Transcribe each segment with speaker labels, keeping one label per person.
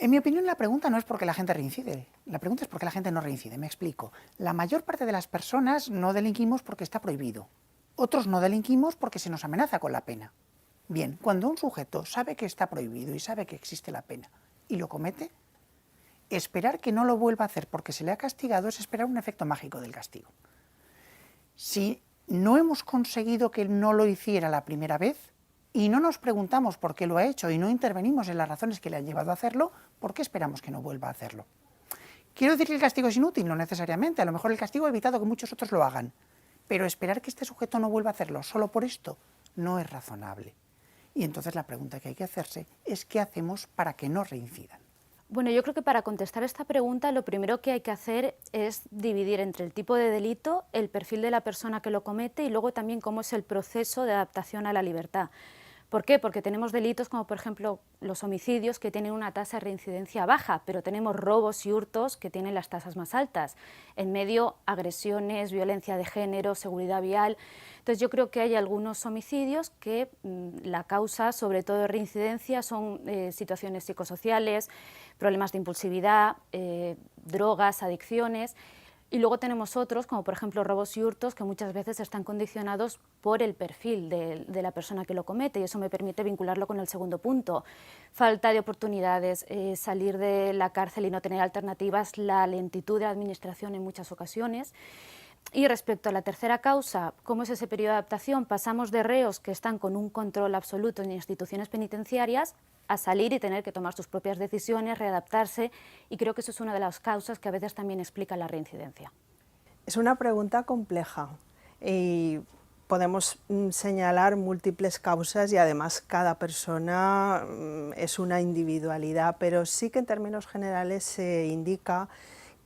Speaker 1: En mi opinión, la pregunta no es por qué la gente reincide, la pregunta es por qué la gente no reincide. Me explico. La mayor parte de las personas no delinquimos porque está prohibido. Otros no delinquimos porque se nos amenaza con la pena. Bien, cuando un sujeto sabe que está prohibido y sabe que existe la pena y lo comete, esperar que no lo vuelva a hacer porque se le ha castigado es esperar un efecto mágico del castigo. Si no hemos conseguido que no lo hiciera la primera vez y no nos preguntamos por qué lo ha hecho y no intervenimos en las razones que le han llevado a hacerlo, ¿por qué esperamos que no vuelva a hacerlo? ¿Quiero decir que el castigo es inútil? No necesariamente. A lo mejor el castigo ha evitado que muchos otros lo hagan. Pero esperar que este sujeto no vuelva a hacerlo solo por esto no es razonable. Y entonces la pregunta que hay que hacerse es ¿qué hacemos para que no reincidan?
Speaker 2: Bueno, yo creo que para contestar esta pregunta lo primero que hay que hacer es dividir entre el tipo de delito, el perfil de la persona que lo comete y luego también cómo es el proceso de adaptación a la libertad. ¿Por qué? Porque tenemos delitos como por ejemplo los homicidios que tienen una tasa de reincidencia baja, pero tenemos robos y hurtos que tienen las tasas más altas. En medio, agresiones, violencia de género, seguridad vial. Entonces yo creo que hay algunos homicidios que la causa, sobre todo de reincidencia, son situaciones psicosociales, problemas de impulsividad, drogas, adicciones. Y luego tenemos otros, como por ejemplo robos y hurtos, que muchas veces están condicionados por el perfil de la persona que lo comete, y eso me permite vincularlo con el segundo punto. Falta de oportunidades, salir de la cárcel y no tener alternativas, la lentitud de la administración en muchas ocasiones. Y respecto a la tercera causa, ¿cómo es ese periodo de adaptación? Pasamos de reos que están con un control absoluto en instituciones penitenciarias a salir y tener que tomar sus propias decisiones, readaptarse, y creo que eso es una de las causas que a veces también explica la reincidencia.
Speaker 3: Es una pregunta compleja y podemos señalar múltiples causas y además cada persona es una individualidad, pero sí que en términos generales se indica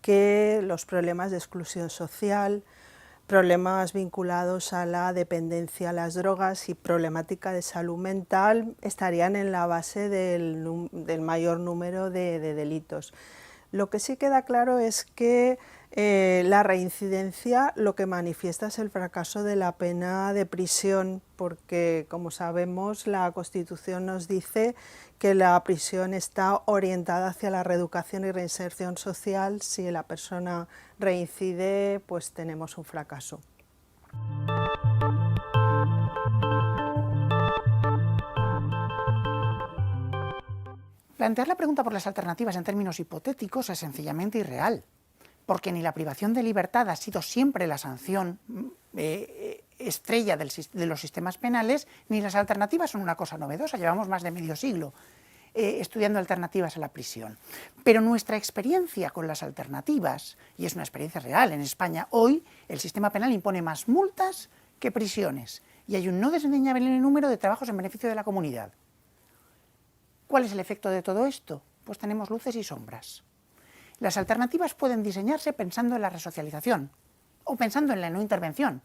Speaker 3: que los problemas de exclusión social, problemas vinculados a la dependencia a las drogas y problemática de salud mental estarían en la base del mayor número de delitos. Lo que sí queda claro es que la reincidencia lo que manifiesta es el fracaso de la pena de prisión, porque como sabemos la Constitución nos dice que la prisión está orientada hacia la reeducación y reinserción social. Si la persona reincide, pues tenemos un fracaso.
Speaker 1: Plantear la pregunta por las alternativas en términos hipotéticos es sencillamente irreal, porque ni la privación de libertad ha sido siempre la sanción estrella de los sistemas penales, ni las alternativas son una cosa novedosa. Llevamos más de medio siglo estudiando alternativas a la prisión. Pero nuestra experiencia con las alternativas, y es una experiencia real en España, hoy el sistema penal impone más multas que prisiones, y hay un no desdeñable número de trabajos en beneficio de la comunidad. ¿Cuál es el efecto de todo esto? Pues tenemos luces y sombras. Las alternativas pueden diseñarse pensando en la resocialización, o pensando en la no intervención,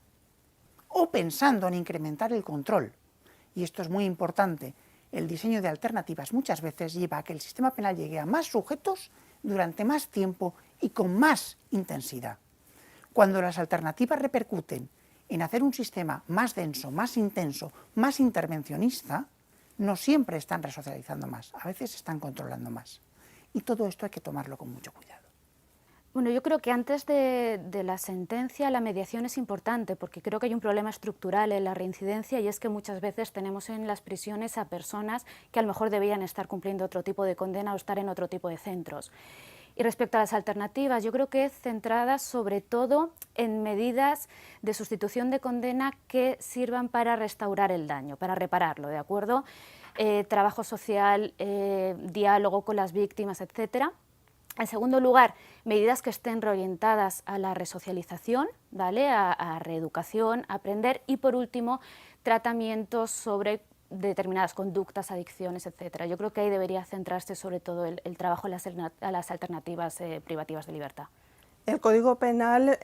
Speaker 1: o pensando en incrementar el control. Y esto es muy importante. El diseño de alternativas muchas veces lleva a que el sistema penal llegue a más sujetos durante más tiempo y con más intensidad. Cuando las alternativas repercuten en hacer un sistema más denso, más intenso, más intervencionista, no siempre están resocializando más, a veces están controlando más. Y todo esto hay que tomarlo con mucho cuidado.
Speaker 2: Bueno, yo creo que antes de la sentencia la mediación es importante, porque creo que hay un problema estructural en la reincidencia, y es que muchas veces tenemos en las prisiones a personas que a lo mejor deberían estar cumpliendo otro tipo de condena o estar en otro tipo de centros. Y respecto a las alternativas, yo creo que centradas sobre todo en medidas de sustitución de condena que sirvan para restaurar el daño, para repararlo, ¿de acuerdo? Trabajo social, diálogo con las víctimas, etcétera. En segundo lugar, medidas que estén reorientadas a la resocialización, ¿vale? A reeducación, a aprender. Y por último, tratamientos sobre determinadas conductas, adicciones, etcétera. Yo creo que ahí debería centrarse sobre todo el trabajo a las alternativas privativas de libertad.
Speaker 3: El Código Penal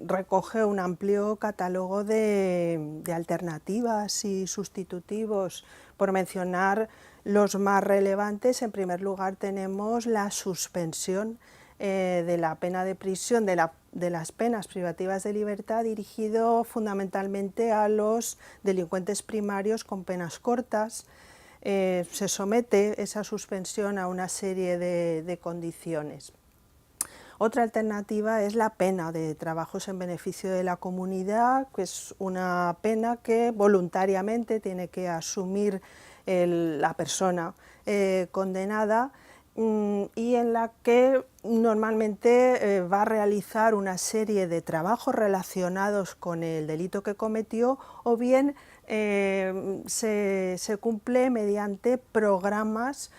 Speaker 3: recoge un amplio catálogo de alternativas y sustitutivos. Por mencionar los más relevantes, en primer lugar tenemos la suspensión de la pena de prisión, de las penas privativas de libertad, dirigido fundamentalmente a los delincuentes primarios con penas cortas. se somete esa suspensión a una serie de condiciones. Otra alternativa es la pena de trabajos en beneficio de la comunidad, que es una pena que voluntariamente tiene que asumir la persona condenada, y en la que normalmente va a realizar una serie de trabajos relacionados con el delito que cometió, o bien se cumple mediante programas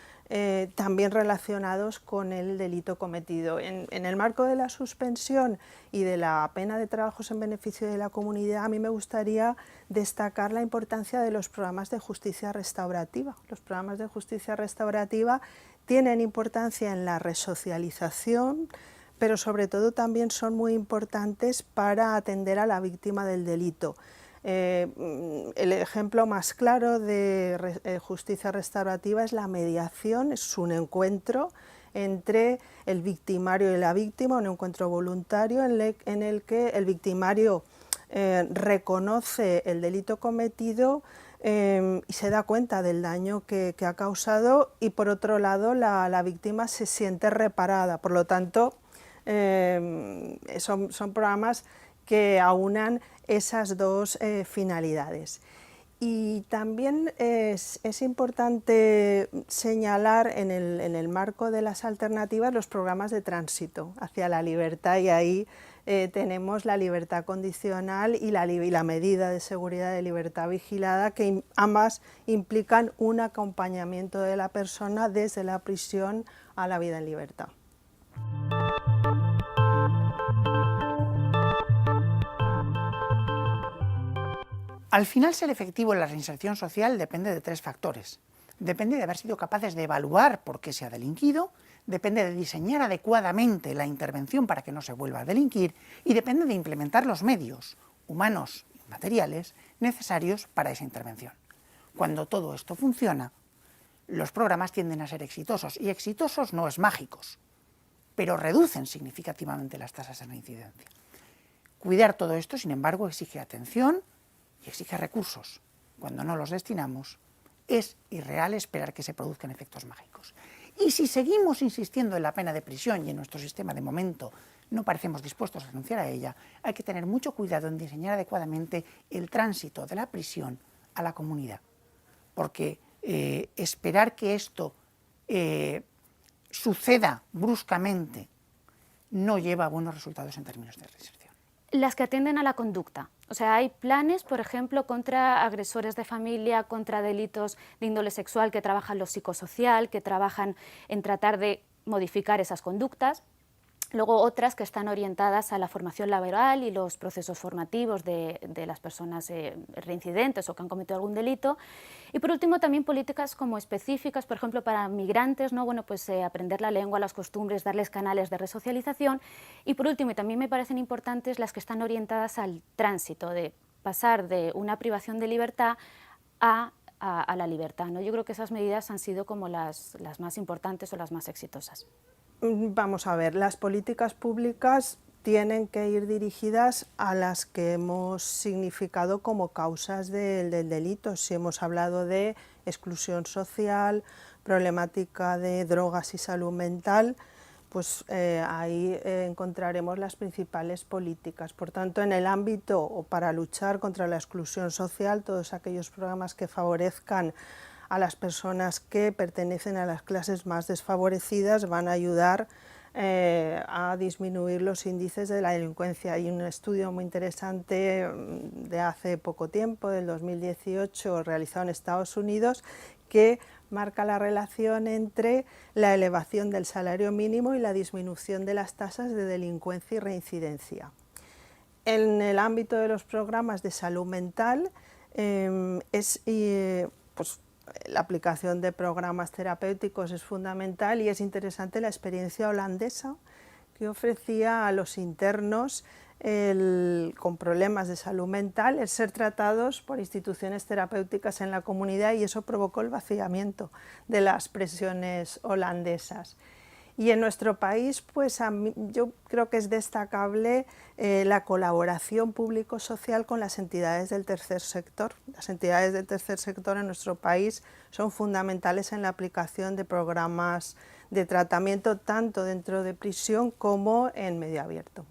Speaker 3: también relacionados con el delito cometido. En el marco de la suspensión y de la pena de trabajos en beneficio de la comunidad, a mí me gustaría destacar la importancia de los programas de justicia restaurativa. Los programas de justicia restaurativa tienen importancia en la resocialización, pero sobre todo también son muy importantes para atender a la víctima del delito. El ejemplo más claro de justicia restaurativa es la mediación, es un encuentro entre el victimario y la víctima, un encuentro voluntario en el que el victimario reconoce el delito cometido y se da cuenta del daño que ha causado, y por otro lado la víctima se siente reparada. Por lo tanto, son programas que aunan esas dos finalidades. Y también es importante señalar en el marco de las alternativas los programas de tránsito hacia la libertad, y ahí tenemos la libertad condicional y la medida de seguridad de libertad vigilada, que ambas implican un acompañamiento de la persona desde la prisión a la vida en libertad.
Speaker 1: Al final, ser efectivo en la reinserción social depende de tres factores. Depende de haber sido capaces de evaluar por qué se ha delinquido, depende de diseñar adecuadamente la intervención para que no se vuelva a delinquir, y depende de implementar los medios humanos y materiales necesarios para esa intervención. Cuando todo esto funciona, los programas tienden a ser exitosos, y exitosos no es mágicos, pero reducen significativamente las tasas de reincidencia. Cuidar todo esto, sin embargo, exige atención y exige recursos. Cuando no los destinamos, es irreal esperar que se produzcan efectos mágicos. Y si seguimos insistiendo en la pena de prisión, y en nuestro sistema de momento no parecemos dispuestos a renunciar a ella, hay que tener mucho cuidado en diseñar adecuadamente el tránsito de la prisión a la comunidad. Porque esperar que esto suceda bruscamente no lleva a buenos resultados en términos de reinserción.
Speaker 2: Las que atienden a la conducta. O sea, hay planes, por ejemplo, contra agresores de familia, contra delitos de índole sexual, que trabajan lo psicosocial, que trabajan en tratar de modificar esas conductas. Luego otras que están orientadas a la formación laboral y los procesos formativos de las personas reincidentes o que han cometido algún delito. Y por último también políticas como específicas, por ejemplo para migrantes, ¿no? Bueno, pues aprender la lengua, las costumbres, darles canales de resocialización. Y por último, y también me parecen importantes, las que están orientadas al tránsito, de pasar de una privación de libertad a la libertad, ¿no? Yo creo que esas medidas han sido como las más importantes o las más exitosas.
Speaker 3: Vamos a ver, las políticas públicas tienen que ir dirigidas a las que hemos significado como causas del delito. Si hemos hablado de exclusión social, problemática de drogas y salud mental, pues ahí encontraremos las principales políticas. Por tanto, en el ámbito o para luchar contra la exclusión social, todos aquellos programas que favorezcan a las personas que pertenecen a las clases más desfavorecidas van a ayudar a disminuir los índices de la delincuencia. Hay un estudio muy interesante de hace poco tiempo, del 2018, realizado en Estados Unidos, que marca la relación entre la elevación del salario mínimo y la disminución de las tasas de delincuencia y reincidencia. En el ámbito de los programas de salud mental, pues, la aplicación de programas terapéuticos es fundamental, y es interesante la experiencia holandesa, que ofrecía a los internos con problemas de salud mental el ser tratados por instituciones terapéuticas en la comunidad, y eso provocó el vaciamiento de las prisiones holandesas. Y en nuestro país, pues yo creo que es destacable la colaboración público-social con las entidades del tercer sector. Las entidades del tercer sector en nuestro país son fundamentales en la aplicación de programas de tratamiento tanto dentro de prisión como en medio abierto.